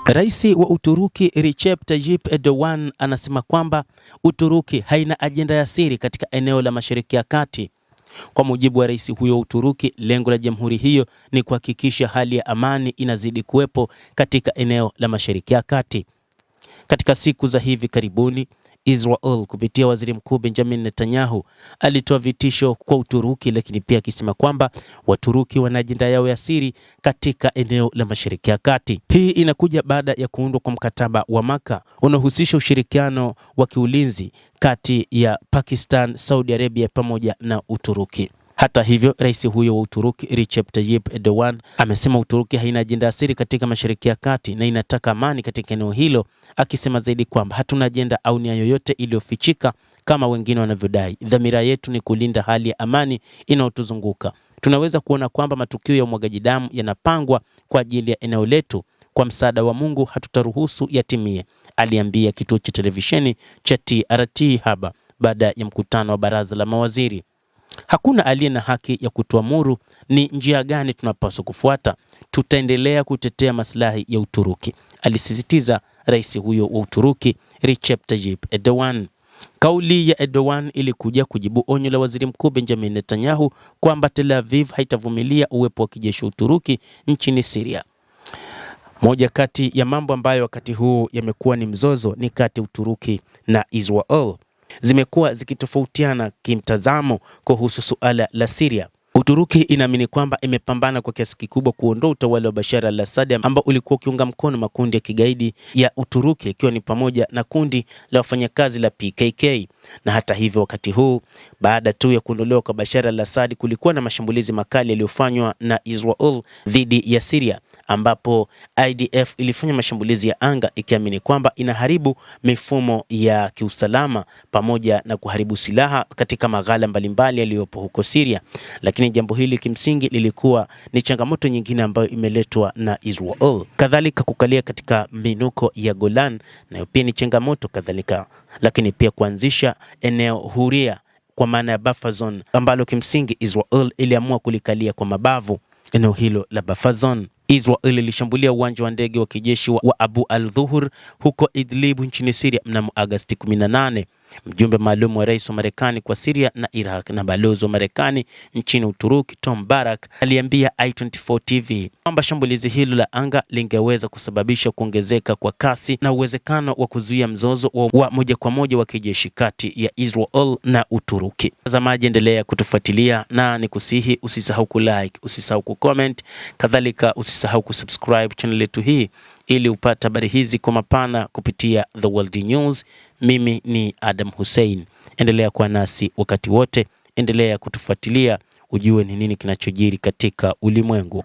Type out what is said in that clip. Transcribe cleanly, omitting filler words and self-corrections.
Rais wa Uturuki Recep Tayyip Erdogan anasema kwamba Uturuki haina ajenda ya siri katika eneo la Mashariki ya Kati. Kwa mujibu wa rais huyo wa Uturuki, lengo la jamhuri hiyo ni kuhakikisha hali ya amani inazidi kuwepo katika eneo la Mashariki ya Kati. Katika siku za hivi karibuni, Israel kupitia waziri mkuu Benjamin Netanyahu alitoa vitisho kwa Uturuki, lakini pia akisema kwamba Waturuki wana ajenda yao ya siri katika eneo la Mashariki ya Kati. Hii inakuja baada ya kuundwa kwa mkataba wa Maka unaohusisha ushirikiano wa kiulinzi kati ya Pakistan, Saudi Arabia pamoja na Uturuki. Hata hivyo, rais huyo wa Uturuki Recep Tayyip Erdogan amesema Uturuki haina ajenda ya siri katika Mashariki ya Kati na inataka amani katika eneo hilo, akisema zaidi kwamba hatuna ajenda au nia yoyote iliyofichika kama wengine wanavyodai. Dhamira yetu ni kulinda hali ya amani inayotuzunguka. Tunaweza kuona kwamba matukio ya umwagaji damu yanapangwa kwa ajili ya eneo letu. Kwa msaada wa Mungu hatutaruhusu yatimie, aliambia kituo cha televisheni cha TRT haba baada ya mkutano wa baraza la mawaziri. Hakuna aliye na haki ya kutuamuru ni njia gani tunapaswa kufuata. Tutaendelea kutetea maslahi ya Uturuki, alisisitiza rais huyo wa Uturuki Recep Tayyip Erdogan. Kauli ya Erdogan ilikuja kujibu onyo la waziri mkuu Benjamin Netanyahu kwamba Tel Aviv haitavumilia uwepo wa kijeshi wa Uturuki nchini Syria. Moja kati ya mambo ambayo wakati huu yamekuwa ni mzozo ni kati ya Uturuki na Israel. Zimekuwa zikitofautiana kimtazamo kuhusu suala la Syria. Uturuki inaamini kwamba imepambana kwa kiasi kikubwa kuondoa utawala wa Bashar al-Assad ambao ulikuwa ukiunga mkono makundi ya kigaidi ya Uturuki, ikiwa ni pamoja na kundi la wafanyakazi la PKK. Na hata hivyo, wakati huu baada tu ya kuondolewa kwa Bashar al-Assad, kulikuwa na mashambulizi makali yaliyofanywa na Israel dhidi ya Syria, ambapo IDF ilifanya mashambulizi ya anga ikiamini kwamba inaharibu mifumo ya kiusalama pamoja na kuharibu silaha katika maghala mbalimbali yaliyopo huko Syria. Lakini jambo hili kimsingi lilikuwa ni changamoto nyingine ambayo imeletwa na Israel. Kadhalika kukalia katika minuko ya Golan nayo pia ni changamoto kadhalika, lakini pia kuanzisha eneo huria kwa maana ya buffer zone ambalo kimsingi Israel iliamua kulikalia kwa mabavu. Eneo hilo la buffer zone, Israel ilishambulia uwanja wa ndege wa kijeshi wa Abu al-Dhuhr huko Idlib nchini Syria mnamo Agosti 18. Mjumbe maalum wa rais wa Marekani kwa Syria na Iraq na balozi wa Marekani nchini Uturuki Tom Barak aliambia I24 TV kwamba shambulizi hilo la anga lingeweza kusababisha kuongezeka kwa kasi na uwezekano wa kuzuia mzozo wa moja kwa moja wa kijeshi kati ya Israel na Uturuki. Watazamaji, endelea kutufuatilia na nikusihi usisahau kulike, usisahau kucomment, kadhalika usisahau kusubscribe channel yetu hii ili upate habari hizi kwa mapana kupitia The World News. Mimi ni Adam Hussein. Endelea kuwa nasi wakati wote, endelea kutufuatilia ujue ni nini kinachojiri katika ulimwengu.